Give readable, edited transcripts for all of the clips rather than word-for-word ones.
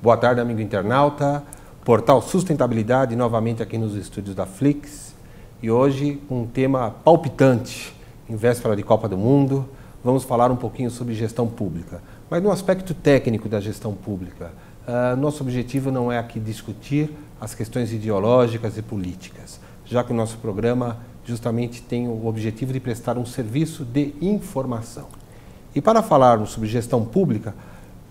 Boa tarde, amigo internauta. Portal Sustentabilidade, novamente aqui nos estúdios da Flix. E hoje um tema palpitante, em véspera de Copa do Mundo. Vamos falar um pouquinho sobre gestão pública. Mas no aspecto técnico da gestão pública, nosso objetivo não é aqui discutir as questões ideológicas e políticas, já que o nosso programa justamente tem o objetivo de prestar um serviço de informação. E para falarmos sobre gestão pública,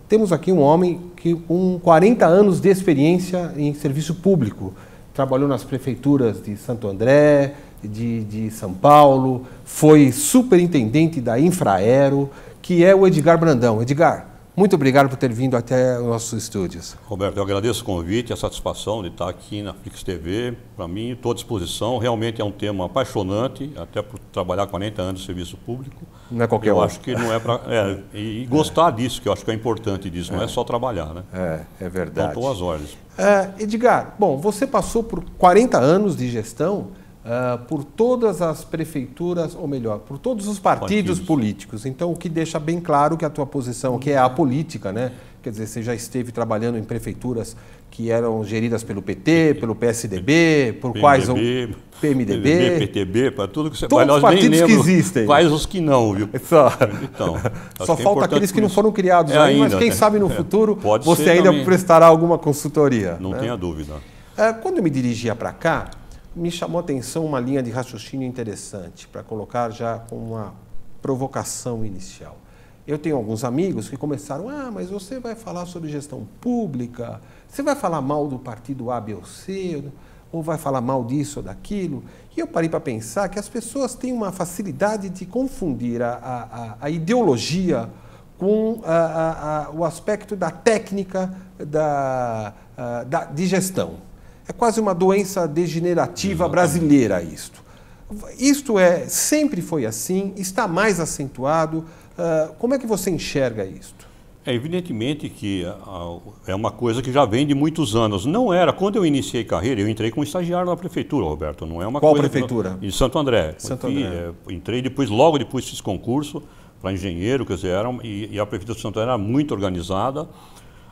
temos aqui um homem que com 40 anos de experiência em serviço público. Trabalhou nas prefeituras de Santo André, de São Paulo, foi superintendente da Infraero, que é o Edgar Brandão. Edgar, muito obrigado por ter vindo até os nossos estúdios. Roberto, eu agradeço o convite e a satisfação de estar aqui na Flix TV. Para mim, estou à disposição. Realmente é um tema apaixonante, até por trabalhar 40 anos de serviço público. Não é qualquer Eu acho que não é para... e gostar disso, que eu acho que é importante disso, não é só trabalhar, né? É verdade. Então, estou às ordens. Edgar, bom, você passou por 40 anos de gestão por todas as prefeituras, ou melhor, por todos os partidos políticos. Então, o que deixa bem claro que a tua posição, que é a política, né? Quer dizer, você já esteve trabalhando em prefeituras que eram geridas pelo PT, pelo PSDB, por quais... PMDB, PTB, para tudo que você... Todos os partidos que existem. Quais os que não, viu? Então, só falta aqueles que não foram criados ainda, mas quem sabe no futuro você ainda prestará alguma consultoria. Não tenha dúvida. Quando eu me dirigia para cá, me chamou a atenção uma linha de raciocínio interessante, para colocar já com uma provocação inicial. Eu tenho alguns amigos que começaram, mas você vai falar sobre gestão pública, você vai falar mal do partido A, B ou C, ou vai falar mal disso ou daquilo. E eu parei para pensar que as pessoas têm uma facilidade de confundir a ideologia com o aspecto da técnica de gestão. É quase uma doença degenerativa brasileira isto. Isto sempre foi assim, está mais acentuado. Como é que você enxerga isto? Evidentemente que é uma coisa que já vem de muitos anos. Não era, quando eu iniciei carreira, eu entrei como estagiário na prefeitura, Roberto. Não é uma Qual coisa prefeitura? Em Santo André. Santo André. Entrei logo depois fiz concurso para engenheiro, quer dizer, e a prefeitura de Santo André era muito organizada.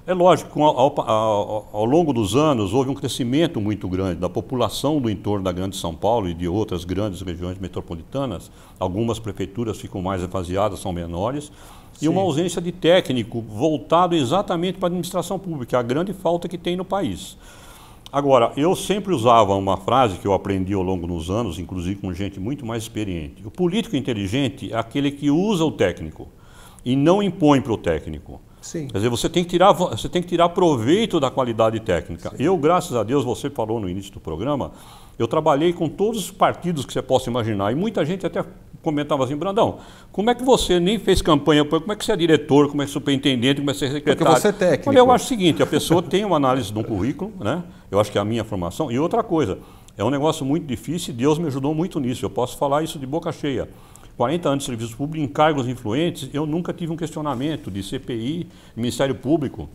É lógico, ao longo dos anos houve um crescimento muito grande da população do entorno da Grande São Paulo e de outras grandes regiões metropolitanas. Algumas prefeituras ficam mais esvaziadas, são menores. Sim. E uma ausência de técnico voltado exatamente para a administração pública, a grande falta que tem no país. Agora, eu sempre usava uma frase que eu aprendi ao longo dos anos, inclusive com gente muito mais experiente. O político inteligente é aquele que usa o técnico e não impõe para o técnico. Sim. Quer dizer, você tem que tirar proveito da qualidade técnica. Sim. Eu, graças a Deus, você falou no início do programa, eu trabalhei com todos os partidos que você possa imaginar. E muita gente até comentava assim, Brandão, como é que você nem fez campanha, como é que você é diretor, como é que é superintendente, como é que você é secretário? Porque você é técnico. Olha, eu acho o seguinte, a pessoa tem uma análise de um currículo, né? Eu acho que é a minha formação. E outra coisa, é um negócio muito difícil e Deus me ajudou muito nisso. Eu posso falar isso de boca cheia. 40 anos de serviço público, em cargos influentes, eu nunca tive um questionamento de CPI, Ministério Público.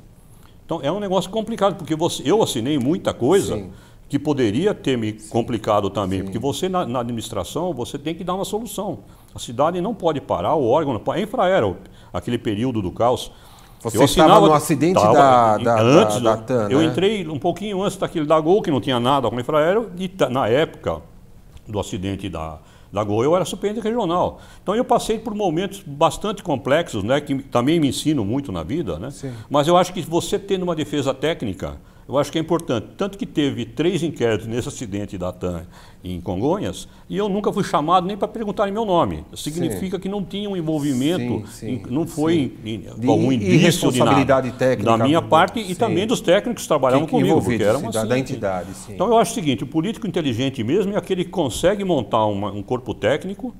Então, é um negócio complicado, porque eu assinei muita coisa Sim. que poderia ter me complicado também, Sim. porque você, na administração, você tem que dar uma solução. A cidade não pode parar, o órgão não pode. A Infraero, aquele período do caos... Você estava no acidente da TAM, Eu entrei um pouquinho antes daquele da Gol, que não tinha nada com a Infraero, e na época do acidente da Gol, eu era superintendente regional. Então eu passei por momentos bastante complexos, né, que também me ensinam muito na vida, né? Sim. Mas eu acho que você tendo uma defesa técnica, eu acho que é importante. Tanto que teve 3 inquéritos nesse acidente da TAM em Congonhas, e eu nunca fui chamado nem para perguntarem meu nome. Significa Sim. que não tinha um envolvimento, não foi algum indício de nada, técnica da minha parte e também dos técnicos que trabalhavam comigo, porque era uma da entidade. Sim. Então eu acho o seguinte, o político inteligente mesmo é aquele que consegue montar um corpo técnico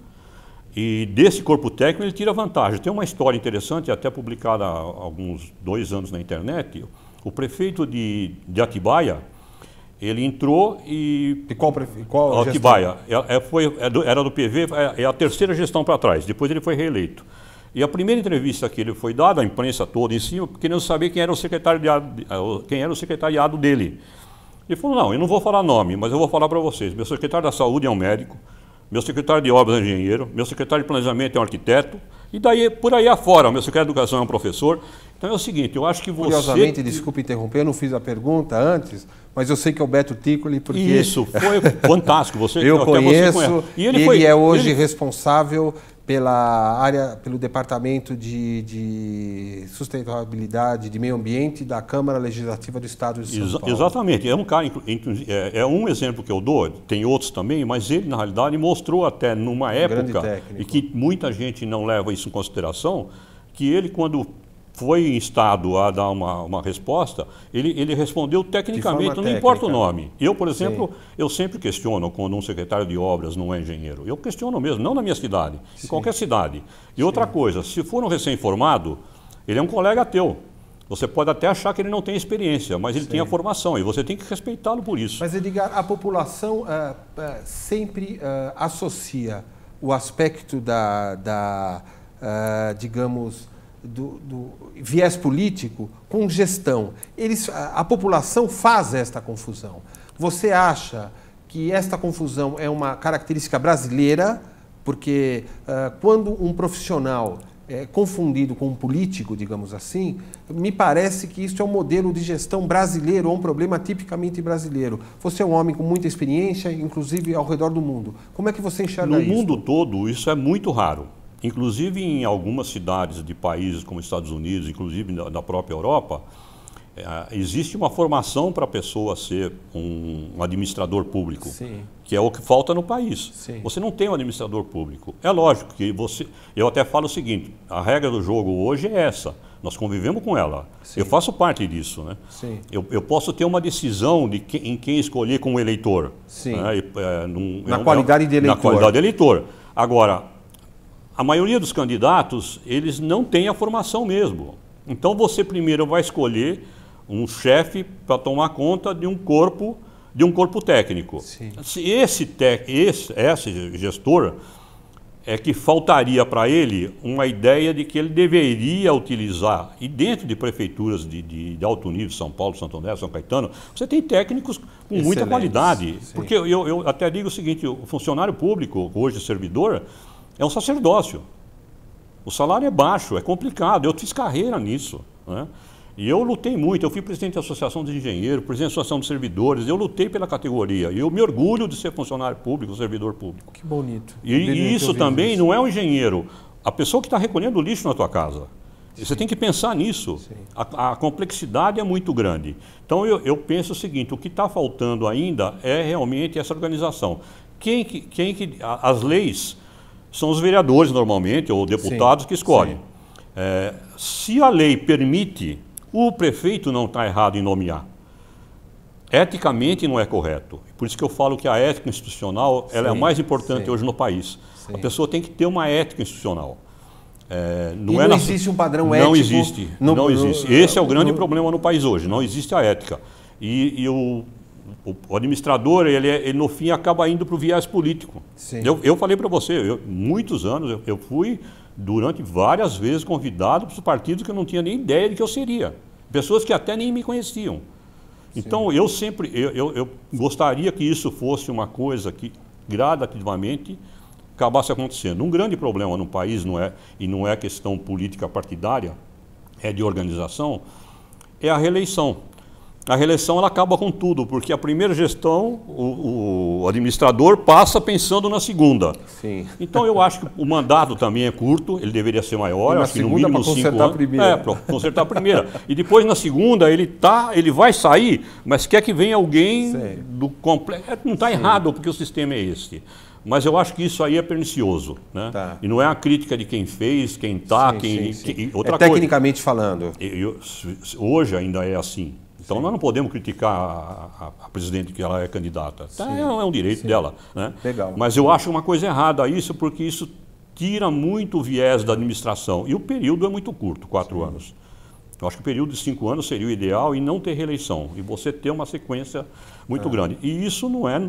e desse corpo técnico ele tira vantagem. Tem uma história interessante, até publicada há alguns 2 anos na internet. O prefeito de Atibaia, ele entrou e... De qual Atibaia. Era do PV, é a 3ª gestão para trás. Depois ele foi reeleito. E a primeira entrevista que ele foi dada, a imprensa toda em cima, querendo saber quem era o secretariado dele. Ele falou, não, eu não vou falar nome, mas eu vou falar para vocês. Meu secretário da saúde é um médico, meu secretário de obras é um engenheiro, meu secretário de planejamento é um arquiteto, E daí, por aí afora, o meu secretário de Educação é um professor. Então é o seguinte, eu acho que você... Curiosamente, desculpe interromper, eu não fiz a pergunta antes, mas eu sei que é o Beto Ticoli, porque... Isso, foi fantástico. Você, eu conheço, e ele é hoje responsável pela área, pelo Departamento de Sustentabilidade de Meio Ambiente da Câmara Legislativa do Estado de São Paulo. Exatamente. É um cara, é um exemplo que eu dou, tem outros também, mas ele, na realidade, mostrou até numa época, e que muita gente não leva isso em consideração, que ele, quando foi instado a dar uma resposta, ele respondeu tecnicamente, não importa o nome. Eu, por exemplo, eu sempre questiono quando um secretário de obras não é engenheiro. Eu questiono mesmo, não na minha cidade, em qualquer cidade. E outra coisa, se for um recém-formado, ele é um colega teu. Você pode até achar que ele não tem experiência, mas ele tem a formação e você tem que respeitá-lo por isso. Mas, Edgar, a população sempre associa o aspecto digamos, do viés político com gestão. A população faz esta confusão. Você acha que esta confusão é uma característica brasileira? Porque quando um profissional é confundido com um político, digamos assim, me parece que isso é um modelo de gestão brasileiro, ou um problema tipicamente brasileiro. Você é um homem com muita experiência, inclusive ao redor do mundo. Como é que você enxerga isso? No mundo todo, isso é muito raro. Inclusive em algumas cidades de países como Estados Unidos, inclusive na própria Europa, existe uma formação para a pessoa ser um administrador público, que é o que falta no país. Você não tem um administrador público. É lógico que eu até falo o seguinte, a regra do jogo hoje é essa, nós convivemos com ela. Eu faço parte disso, né? Eu posso ter uma decisão em quem escolher como eleitor. Né? Na qualidade de eleitor. Na qualidade de eleitor. Agora, a maioria dos candidatos, eles não têm a formação mesmo. Então você primeiro vai escolher um chefe para tomar conta de um corpo técnico. Se esse gestor é que faltaria para ele uma ideia de que ele deveria utilizar, e dentro de prefeituras de alto nível, São Paulo, Santo André, São Caetano, você tem técnicos com muita qualidade. Porque eu até digo o seguinte, o funcionário público, hoje servidor, é um sacerdócio. O salário é baixo, é complicado. Eu fiz carreira nisso, né? E eu lutei muito. Eu fui presidente da Associação de Engenheiros, presidente da Associação de Servidores. Eu lutei pela categoria. E eu me orgulho de ser funcionário público, servidor público. Que bonito. E isso também não é um engenheiro. A pessoa que está recolhendo lixo na tua casa. Você tem que pensar nisso. A complexidade é muito grande. Então eu penso o seguinte, o que está faltando ainda é realmente essa organização. As leis são os vereadores normalmente, ou deputados que escolhem. Se a lei permite, o prefeito não está errado em nomear. Eticamente não é correto. Por isso que eu falo que a ética institucional ela é a mais importante hoje no país. A pessoa tem que ter uma ética institucional. Não existe um padrão ético? Não existe. Não existe. Esse é o grande problema no país hoje. Não existe a ética. E o administrador, ele no fim acaba indo para o viés político. Eu falei para você, muitos anos eu fui, durante várias vezes, convidado para os partidos que eu não tinha nem ideia de que eu seria. Pessoas que até nem me conheciam. Então, eu gostaria que isso fosse uma coisa que gradativamente acabasse acontecendo. Um grande problema no país, não é questão política partidária, é de organização, é a reeleição. A reeleição ela acaba com tudo, porque a primeira gestão, o administrador passa pensando na segunda. Então eu acho que o mandato também é curto, ele deveria ser maior, eu acho que no mínimo 5 anos. Para consertar a primeira. E depois na segunda ele vai sair, mas quer que venha alguém do completo. Não está errado, porque o sistema é esse. Mas eu acho que isso aí é pernicioso, né? E não é a crítica de quem fez, quem está, outra coisa. Tecnicamente falando. Hoje ainda é assim. Então nós não podemos criticar a presidente que ela é candidata. É um direito dela, né? Mas eu acho uma coisa errada isso, porque isso tira muito o viés da administração. E o período é muito curto, 4 anos. Eu acho que o período de 5 anos seria o ideal e não ter reeleição. E você ter uma sequência muito grande. E isso não é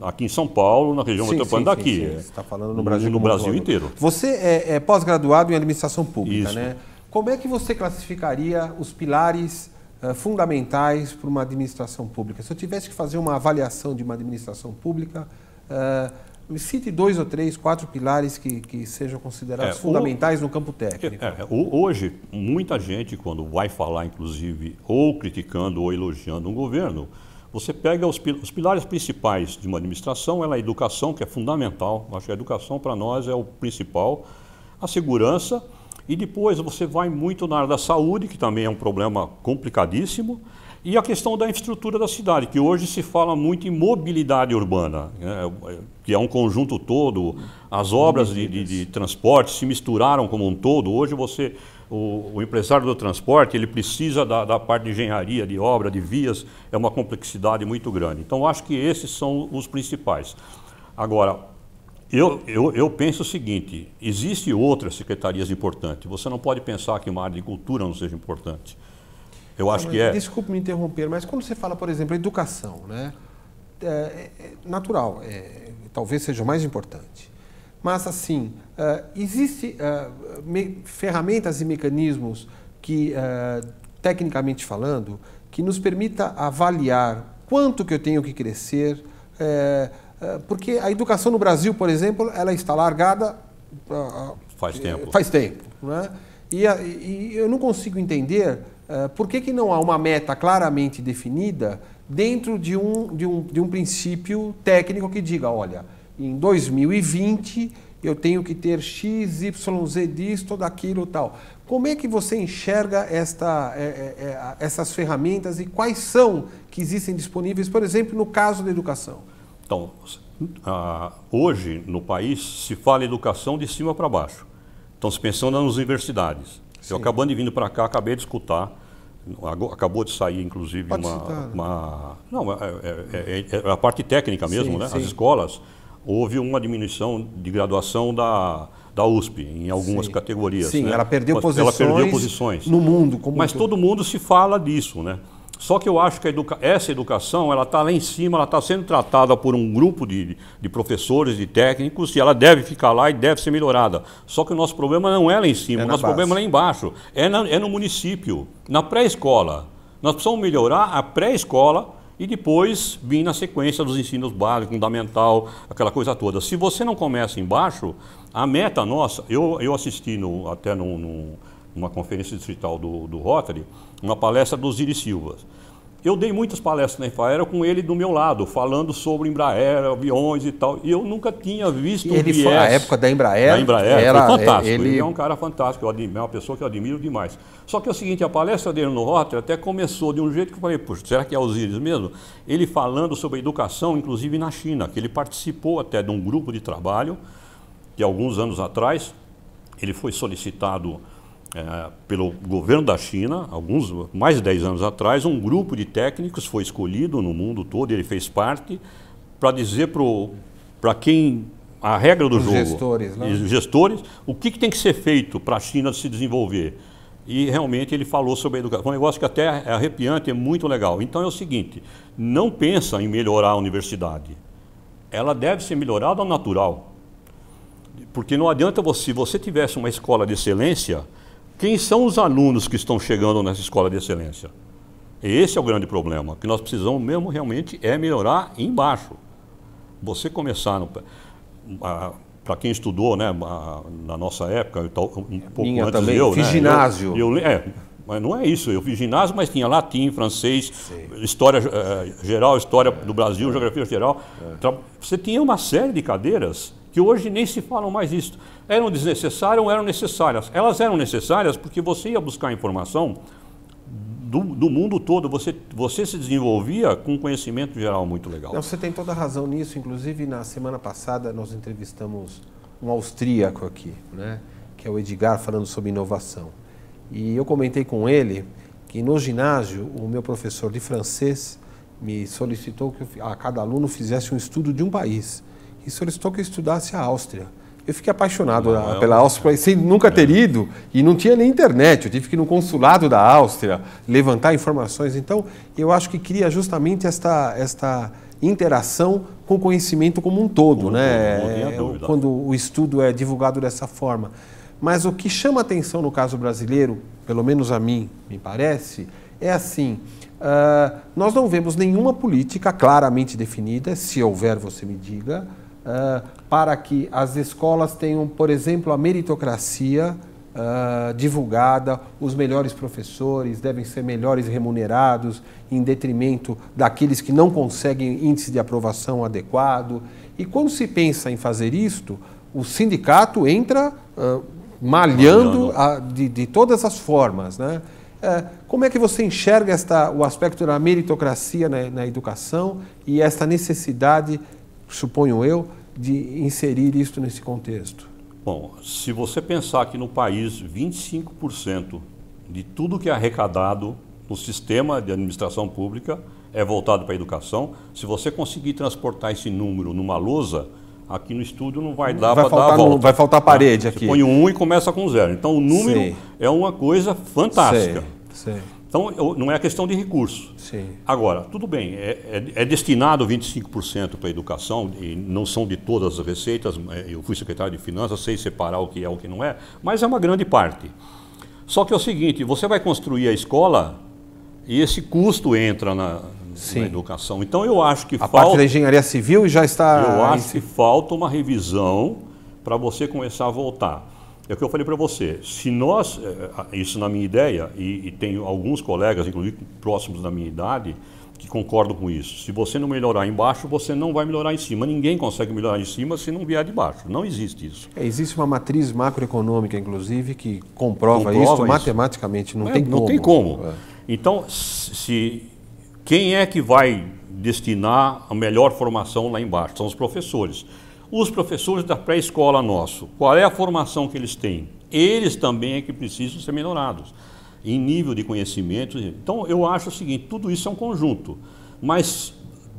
aqui em São Paulo, na região metropolitana daqui. Você está falando no Brasil, no Brasil inteiro. Você é pós-graduado em administração pública, né? Como é que você classificaria os pilares fundamentais para uma administração pública? Se eu tivesse que fazer uma avaliação de uma administração pública, Cite 2 ou 3, 4 pilares que sejam considerados fundamentais no campo técnico. Hoje, muita gente, quando vai falar, inclusive, ou criticando ou elogiando um governo, você pega os pilares principais de uma administração, ela é a educação, que é fundamental. Acho que a educação para nós é o principal, a segurança, e depois você vai muito na área da saúde, que também é um problema complicadíssimo, e a questão da infraestrutura da cidade, que hoje se fala muito em mobilidade urbana, né, que é um conjunto todo, as obras de transporte se misturaram como um todo. Hoje o empresário do transporte, ele precisa da parte de engenharia, de obra, de vias, é uma complexidade muito grande. Então, acho que esses são os principais. Agora, eu penso o seguinte, existem outras secretarias importantes, você não pode pensar que uma área de cultura não seja importante. Eu acho que é... Desculpe me interromper, mas quando você fala, por exemplo, educação, né, natural, talvez seja o mais importante. Mas, assim, existem ferramentas e mecanismos que, tecnicamente falando, que nos permita avaliar quanto que eu tenho que crescer, porque a educação no Brasil, por exemplo, ela está largada faz tempo. Faz tempo, né? E eu não consigo entender por que não há uma meta claramente definida dentro de um princípio técnico que diga, olha, em 2020 eu tenho que ter X, Y, Z disto, daquilo tal. Como é que você enxerga essas ferramentas e quais são que existem disponíveis, por exemplo, no caso da educação? Então, hoje no país se fala educação de cima para baixo. Estão se pensando nas universidades. Sim. Eu acabando de vindo para cá, acabei de escutar, acabou de sair inclusive a parte técnica mesmo, sim, né? Sim. As escolas, houve uma diminuição de graduação da USP em algumas sim. categorias. Sim, né? ela perdeu posições no mundo. Mas todo mundo se fala disso, né? Só que eu acho que essa educação, ela está lá em cima, ela está sendo tratada por um grupo de professores, de técnicos, e ela deve ficar lá e deve ser melhorada. Só que o nosso problema não é lá em cima, o nosso problema é lá embaixo, é no município, na pré-escola. Nós precisamos melhorar a pré-escola e depois vir na sequência dos ensinos básicos, fundamental, aquela coisa toda. Se você não começa embaixo, a meta nossa, eu assisti até numa conferência distrital do Rotary, uma palestra do Osiris Silva. Eu dei muitas palestras na Infraero com ele do meu lado, falando sobre Embraer, aviões e tal, e eu nunca tinha visto um viés. A época da Embraer, foi fantástico. Ele é um cara fantástico, é uma pessoa que eu admiro demais. Só que é o seguinte, a palestra dele no Rotary até começou de um jeito que eu falei, puxa, será que é Osiris mesmo? Ele falando sobre a educação, inclusive na China, que ele participou até de um grupo de trabalho, que alguns anos atrás, ele foi solicitado pelo governo da China, mais de 10 anos atrás, um grupo de técnicos foi escolhido no mundo todo, ele fez parte, para dizer para quem a regra do jogo, gestores, o que tem que ser feito para a China se desenvolver. E realmente ele falou sobre a educação, um negócio que até é arrepiante, é muito legal. Então é o seguinte, não pensa em melhorar a universidade, ela deve ser melhorada ao natural. Porque não adianta se você tivesse uma escola de excelência, quem são os alunos que estão chegando nessa escola de excelência? Esse é o grande problema, que nós precisamos mesmo realmente é melhorar embaixo. Você começar, para quem estudou, né, na nossa época, um pouco Minha antes também, eu, fiz né, ginásio. Mas não é isso, eu fiz ginásio, mas tinha latim, francês, sim, história geral, história do Brasil, geografia geral. Você tinha uma série de cadeiras que hoje nem se falam mais isso. Eram desnecessárias ou eram necessárias? Elas eram necessárias porque você ia buscar informação do mundo todo, você se desenvolvia com um conhecimento geral muito legal. Não, você tem toda a razão nisso, inclusive na semana passada nós entrevistamos um austríaco aqui, né, que é o Edgar, falando sobre inovação. E eu comentei com ele que no ginásio o meu professor de francês me solicitou que cada aluno fizesse um estudo de um país. E solicitou que eu estudasse a Áustria. Eu fiquei apaixonado pela Áustria, sem nunca ter ido, e não tinha nem internet. Eu tive que ir no consulado da Áustria, levantar informações. Então, eu acho que cria justamente esta interação com o conhecimento como um todo, né? Quando o estudo é divulgado dessa forma. Mas o que chama atenção no caso brasileiro, pelo menos a mim, me parece, é assim... nós não vemos nenhuma política claramente definida, se houver, você me diga, para que as escolas tenham, por exemplo, a meritocracia divulgada, os melhores professores devem ser melhores remunerados, em detrimento daqueles que não conseguem índice de aprovação adequado. E quando se pensa em fazer isto, o sindicato entra malhando de todas as formas, né? Como é que você enxerga o aspecto da meritocracia na educação e essa necessidade, suponho eu, de inserir isto nesse contexto? Bom, se você pensar que no país 25% de tudo que é arrecadado no sistema de administração pública é voltado para a educação, se você conseguir transportar esse número numa lousa, aqui no estúdio não vai dar para dar a volta. Vai faltar parede aqui. Você põe um e começa com 0. Então o número Sim. é uma coisa fantástica. Sim. Então não é questão de recurso. Sim. Agora, tudo bem, é destinado 25% para a educação, e não são de todas as receitas, eu fui secretário de Finanças, sei separar o que é o que não é, mas é uma grande parte. Só que é o seguinte, você vai construir a escola e esse custo entra na educação. Então eu acho que falta... A parte da engenharia civil já está... Eu acho que falta uma revisão para você começar a voltar. É o que eu falei para você, se nós, isso na minha ideia, e tenho alguns colegas, inclusive próximos da minha idade, que concordam com isso. Se você não melhorar embaixo, você não vai melhorar em cima. Ninguém consegue melhorar em cima se não vier de baixo. Não existe isso. Existe uma matriz macroeconômica, inclusive, que comprova isso matematicamente. Não tem como. Não tem como. Então, quem é que vai destinar a melhor formação lá embaixo? São os professores. Os professores da pré-escola nosso, qual é a formação que eles têm? Eles também é que precisam ser melhorados em nível de conhecimento. Então, eu acho o seguinte, tudo isso é um conjunto, mas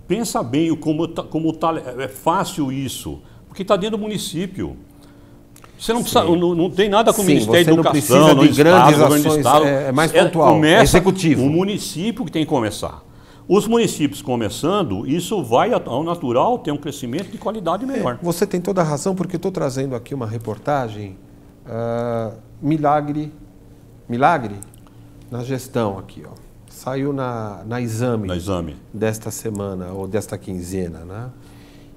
pensa bem como é fácil isso, porque está dentro do município. Você não precisa, não tem nada com o Ministério da Educação, não precisa de grandes ações, é mais pontual, executivo. O município que tem que começar. Os municípios começando, isso vai ao natural ter um crescimento de qualidade melhor. Você tem toda a razão, porque estou trazendo aqui uma reportagem, milagre na gestão aqui, ó. Saiu na Exame desta semana, ou desta quinzena, né?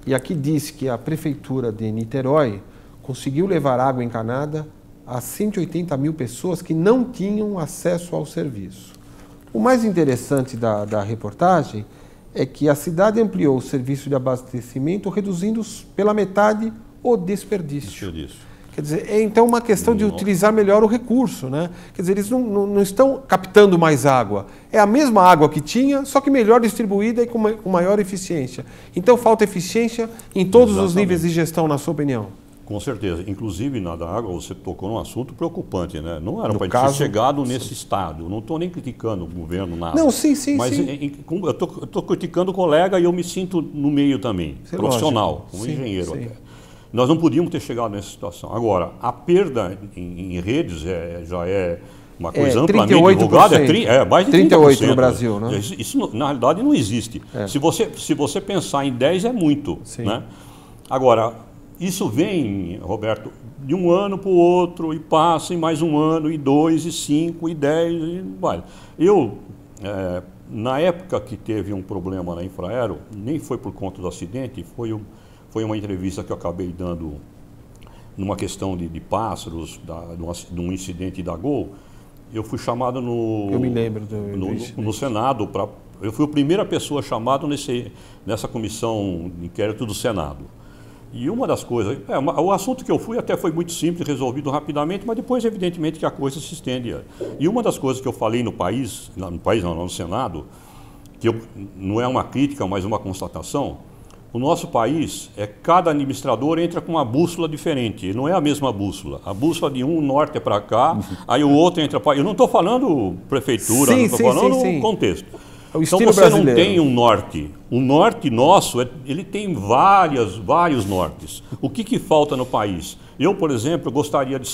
E aqui diz que a Prefeitura de Niterói conseguiu levar água encanada a 180 mil pessoas que não tinham acesso ao serviço. O mais interessante da reportagem é que a cidade ampliou o serviço de abastecimento, reduzindo pela metade o desperdício. Quer dizer, é então uma questão de utilizar melhor o recurso, né? Quer dizer, eles não estão captando mais água. É a mesma água que tinha, só que melhor distribuída e com maior eficiência. Então falta eficiência em todos os níveis de gestão, na sua opinião? Com certeza. Inclusive, na da água, você tocou num assunto preocupante, né? Não era para ter chegado nesse estado. Não estou nem criticando o governo, nada. Não, sim. Mas eu estou criticando o colega e eu me sinto no meio também, profissional, como engenheiro até. Nós não podíamos ter chegado nessa situação. Agora, a perda em redes já é uma coisa amplamente divulgada, é mais de 38% no Brasil, né? Isso, na realidade, não existe. Se você pensar em 10, é muito. Né? Agora, isso vem, Roberto, de um ano para o outro, e passa em mais um ano, e 2, e 5, e 10, e vai. Na época que teve um problema na Infraero, nem foi por conta do acidente, foi uma entrevista que eu acabei dando numa questão de pássaros, de um incidente da Gol. Eu fui chamado eu me lembro no Senado, eu fui a primeira pessoa chamada nessa comissão de inquérito do Senado. E uma das coisas, o assunto que eu fui até foi muito simples, resolvido rapidamente, mas depois evidentemente que a coisa se estende. E uma das coisas que eu falei no Senado, que não é uma crítica, mas uma constatação, o nosso país, cada administrador entra com uma bússola diferente, não é a mesma bússola. A bússola de um norte é para cá, aí o outro entra para... Eu não estou falando prefeitura, não estou falando contexto. Então você não tem um norte. O norte nosso, ele tem vários nortes. O que falta no país? Eu, por exemplo, gostaria de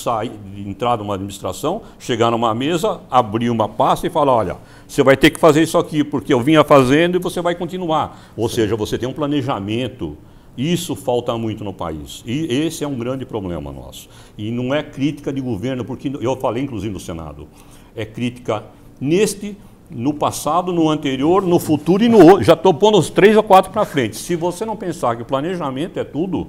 entrar numa administração, chegar numa mesa, abrir uma pasta e falar, olha, você vai ter que fazer isso aqui, porque eu vinha fazendo e você vai continuar. Ou seja, você tem um planejamento. Isso falta muito no país. E esse é um grande problema nosso. E não é crítica de governo, porque eu falei, inclusive, no Senado, é crítica neste no passado, no anterior, no futuro e no outro. Já estou pondo os 3 ou 4 para frente. Se você não pensar que o planejamento é tudo,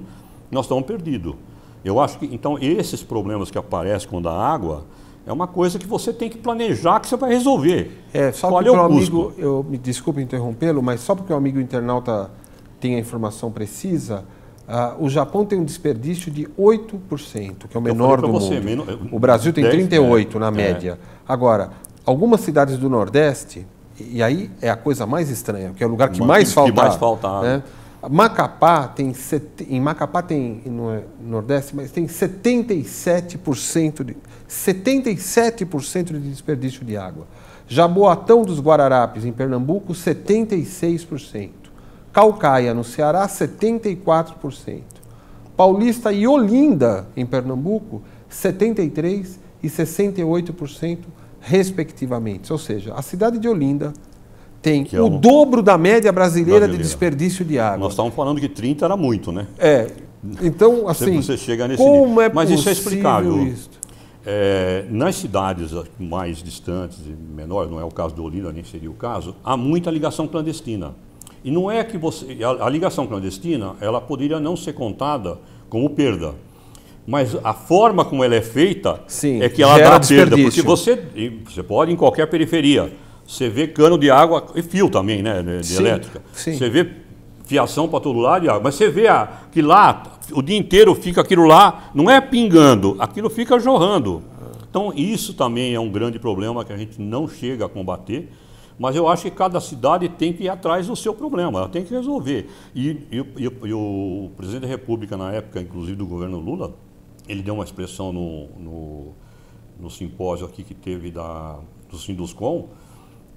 nós estamos perdidos. Eu acho que, então, esses problemas que aparecem com a água é uma coisa que você tem que planejar, que você vai resolver. Só porque o amigo, me desculpe interrompê-lo, mas só porque o amigo internauta tem a informação precisa, o Japão tem um desperdício de 8%, que é o menor do mundo. O Brasil tem 38% na média. Agora, algumas cidades do Nordeste, e aí é a coisa mais estranha, que é o lugar que mais falta. Né? Macapá tem, em Macapá tem, não é Nordeste, mas tem 77% de desperdício de água. Jaboatão dos Guararapes, em Pernambuco, 76%. Caucaia, no Ceará, 74%. Paulista e Olinda, em Pernambuco, 73% e 68%, respectivamente. Ou seja, a cidade de Olinda tem o dobro da média brasileira de desperdício de água. Nós estávamos falando que 30 era muito, né? Então, assim, você chega nesse como nível. é Mas isso é possível explicável. Isso? Nas cidades mais distantes e menores, não é o caso de Olinda, nem seria o caso, há muita ligação clandestina. E não é que você... A ligação clandestina, ela poderia não ser contada como perda. Mas a forma como ela é feita é que ela dá perda. Porque você pode em qualquer periferia. Você vê cano de água e fio também, né, de elétrica. Sim. Você vê fiação para todo lado de água. Mas você vê que lá, o dia inteiro fica aquilo lá, não é pingando, aquilo fica jorrando. Então isso também é um grande problema que a gente não chega a combater. Mas eu acho que cada cidade tem que ir atrás do seu problema, ela tem que resolver. E o presidente da República, na época, inclusive do governo Lula, ele deu uma expressão no simpósio aqui que teve do Sinduscom.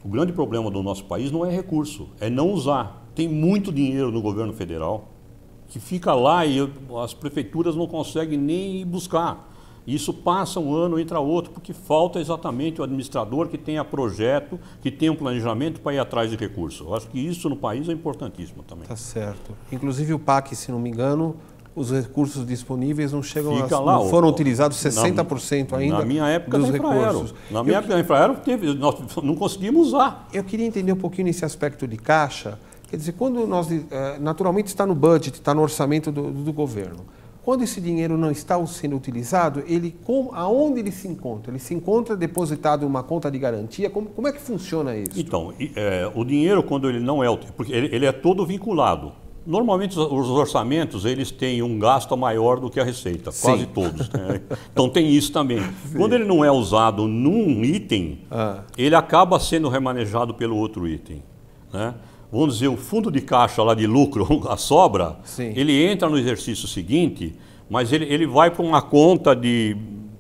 O grande problema do nosso país não é recurso, é não usar. Tem muito dinheiro no governo federal que fica lá e as prefeituras não conseguem nem ir buscar. Isso passa um ano, entra outro, porque falta exatamente o administrador que tenha projeto, que tenha um planejamento para ir atrás de recursos. Eu acho que isso no país é importantíssimo também. Tá certo. Inclusive o PAC, se não me engano, os recursos disponíveis não chegam não foram utilizados 60% ainda. Na minha época dos recursos. Na minha época da Infraero nós não conseguimos usar. Eu queria entender um pouquinho nesse aspecto de caixa. Quer dizer, quando nós naturalmente está no budget, está no orçamento do governo. Quando esse dinheiro não está sendo utilizado, aonde ele se encontra? Ele se encontra depositado em uma conta de garantia? Como é que funciona isso? Então, o dinheiro, quando ele não é... Porque ele é todo vinculado. Normalmente, os orçamentos, eles têm um gasto maior do que a receita, quase todos. Né? Então, tem isso também. Sim. Quando ele não é usado num item, ele acaba sendo remanejado pelo outro item. Né? Vamos dizer, o fundo de caixa lá de lucro, a sobra, sim, ele entra no exercício seguinte, mas ele vai para uma conta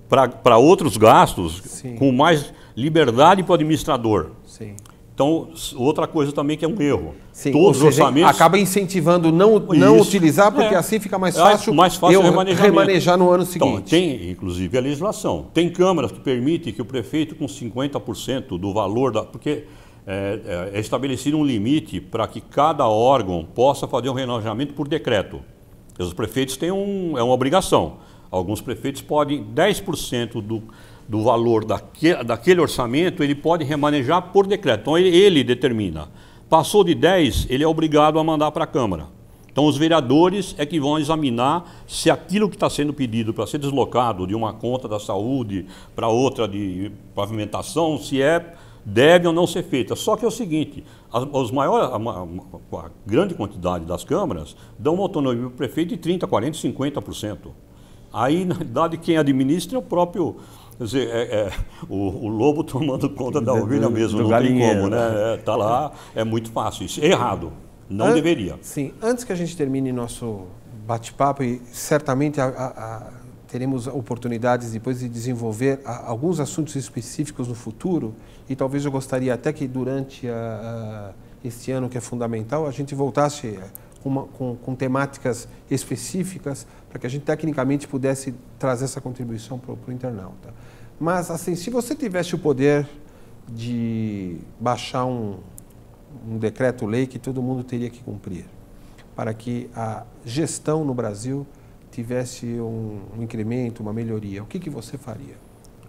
para outros gastos, sim, com mais liberdade para o administrador. Sim. Então, outra coisa também que é um erro. Sim, todos os orçamentos... Acaba incentivando não utilizar, porque assim fica mais fácil eu remanejar no ano seguinte. Então, tem, inclusive, a legislação. Tem câmaras que permitem que o prefeito, com 50% do valor Porque é estabelecido um limite para que cada órgão possa fazer um remanejamento por decreto. Os prefeitos têm uma obrigação. Alguns prefeitos podem, 10% do valor daquele orçamento, ele pode remanejar por decreto. Então, ele determina. Passou de 10, ele é obrigado a mandar para a Câmara. Então, os vereadores é que vão examinar se aquilo que está sendo pedido para ser deslocado de uma conta da saúde para outra de pavimentação, se deve ou não ser feita. Só que é o seguinte, a grande quantidade das câmaras dão uma autonomia para o prefeito de 30%, 40%, 50%. Aí, na verdade, quem administra é o próprio... Quer dizer, o lobo tomando conta da ovelha mesmo, não tem como, né? Está lá, é muito fácil. Isso é errado, não deveria. Sim, antes que a gente termine nosso bate-papo, e certamente teremos oportunidades depois de desenvolver alguns assuntos específicos no futuro, e talvez eu gostaria até que durante este ano, que é fundamental, a gente voltasse com temáticas específicas para que a gente tecnicamente pudesse trazer essa contribuição para o internauta. Mas, assim, se você tivesse o poder de baixar um decreto-lei que todo mundo teria que cumprir, para que a gestão no Brasil tivesse um incremento, uma melhoria, o que você faria?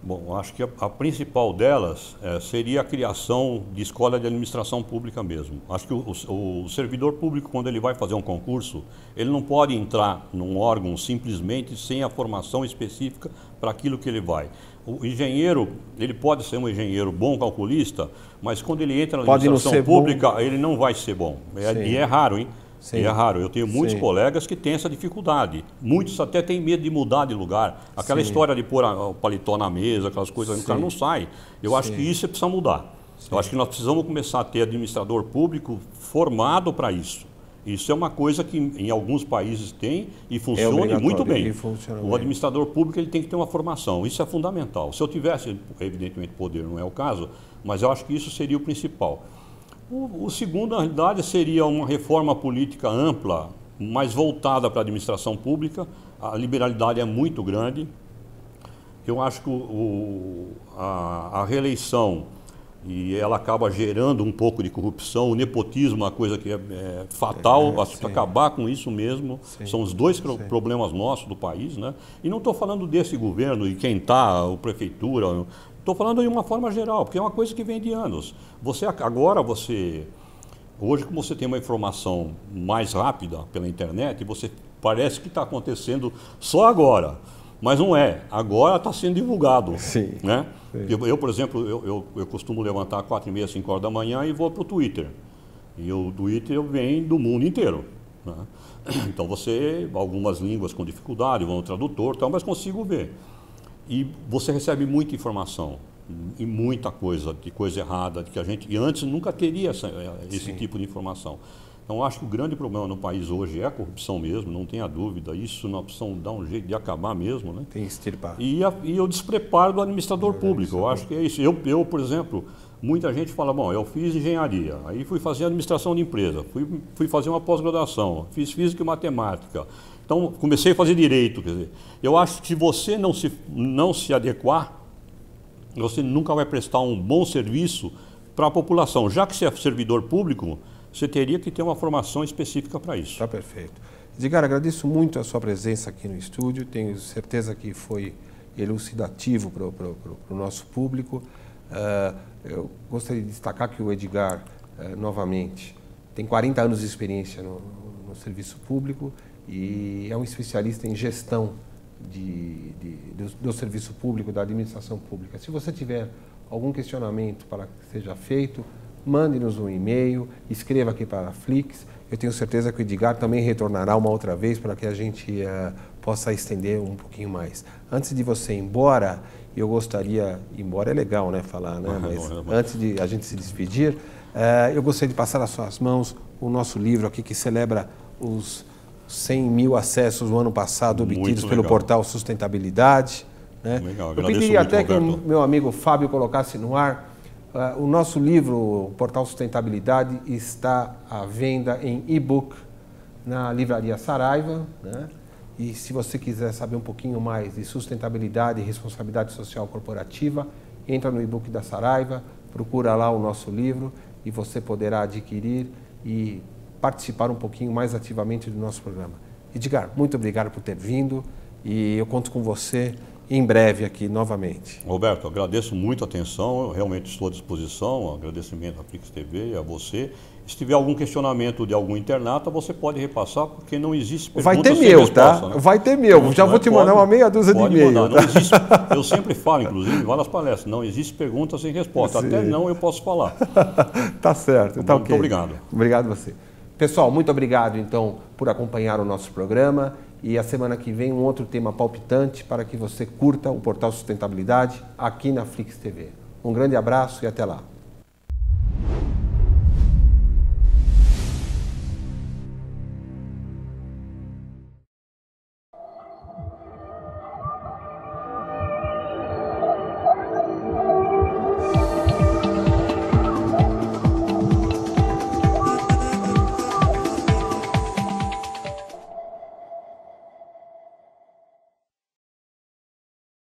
Bom, acho que a principal delas seria a criação de escola de administração pública mesmo. Acho que o servidor público, quando ele vai fazer um concurso, ele não pode entrar num órgão simplesmente sem a formação específica para aquilo que ele vai. O engenheiro, ele pode ser um engenheiro bom calculista, mas quando ele entra na administração pública, ele não vai ser bom. E é raro, hein? Sim. E é raro. Eu tenho muitos colegas que têm essa dificuldade. Muitos até têm medo de mudar de lugar. Aquela história de pôr o paletó na mesa, aquelas coisas, o cara não sai. Eu acho que isso precisa mudar. Eu acho que nós precisamos começar a ter administrador público formado para isso. Isso é uma coisa que em alguns países tem e funciona muito bem. O administrador público ele tem que ter uma formação. Isso é fundamental. Se eu tivesse, evidentemente, poder, não é o caso, mas eu acho que isso seria o principal. O segundo, na realidade, seria uma reforma política ampla, mais voltada para a administração pública. A liberalidade é muito grande. Eu acho que a reeleição, e ela acaba gerando um pouco de corrupção, o nepotismo é uma coisa que é fatal, acho que acabar com isso mesmo. São os dois problemas nossos do país, né? E não estou falando desse governo e quem está, a prefeitura. Estou falando de uma forma geral, porque é uma coisa que vem de anos. Hoje, como você tem uma informação mais rápida pela internet, você parece que está acontecendo só agora, mas não é. Agora está sendo divulgado. Sim. Né? Eu, por exemplo, eu costumo levantar às 4h30, 5 horas da manhã e vou para o Twitter. E o Twitter vem do mundo inteiro. Né? Então algumas línguas com dificuldade, vão no tradutor, mas consigo ver. E você recebe muita informação e muita coisa, de coisa errada, de que a gente antes nunca teria esse tipo de informação. Então, acho que o grande problema no país hoje é a corrupção mesmo, não tenha dúvida. Isso nós precisamos dar um jeito de acabar mesmo, né? Tem que extirpar. E o despreparo do administrador público, eu acho que é isso. Eu, por exemplo, muita gente fala, bom, eu fiz engenharia, aí fui fazer administração de empresa, fui fazer uma pós-graduação, fiz física e matemática. Então, comecei a fazer direito, quer dizer, eu acho que se você não se adequar, você nunca vai prestar um bom serviço para a população. Já que você é servidor público, você teria que ter uma formação específica para isso. Está perfeito. Edgar, agradeço muito a sua presença aqui no estúdio, tenho certeza que foi elucidativo para o nosso público. Eu gostaria de destacar que o Edgar, novamente, tem 40 anos de experiência no serviço público e é um especialista em gestão do serviço público, da administração pública. Se você tiver algum questionamento para que seja feito, mande-nos um e-mail, escreva aqui para a Flix. Eu tenho certeza que o Edgar também retornará uma outra vez para que a gente possa estender um pouquinho mais. Antes de você ir embora, eu gostaria, embora é legal, né, falar, né, mas antes de a gente se despedir, eu gostaria de passar às suas mãos o nosso livro aqui que celebra os 100 mil acessos no ano passado obtidos pelo portal Sustentabilidade. Né? Legal, eu pediria até que o meu amigo Fábio colocasse no ar. O nosso livro, o Portal Sustentabilidade, está à venda em e-book na Livraria Saraiva. Né? E se você quiser saber um pouquinho mais de sustentabilidade e responsabilidade social corporativa, entra no e-book da Saraiva, procura lá o nosso livro e você poderá adquirir e participar um pouquinho mais ativamente do nosso programa. Edgar, muito obrigado por ter vindo e eu conto com você em breve aqui novamente. Roberto, agradeço muito a atenção, eu realmente estou à disposição, agradecimento à Flix TV e a você. Se tiver algum questionamento de algum internauta, você pode repassar, porque não existe pergunta sem resposta. Vai ter meu, tá? Né? Vai ter meu, já vou te mandar uma meia dúzia de e-mail. Tá? Eu sempre falo, inclusive, em várias palestras, não existe pergunta sem resposta, até não eu posso falar. Tá certo, tá ok. Muito obrigado. Obrigado a você. Pessoal, muito obrigado então por acompanhar o nosso programa e a semana que vem um outro tema palpitante para que você curta o Portal Sustentabilidade aqui na Flix TV. Um grande abraço e até lá.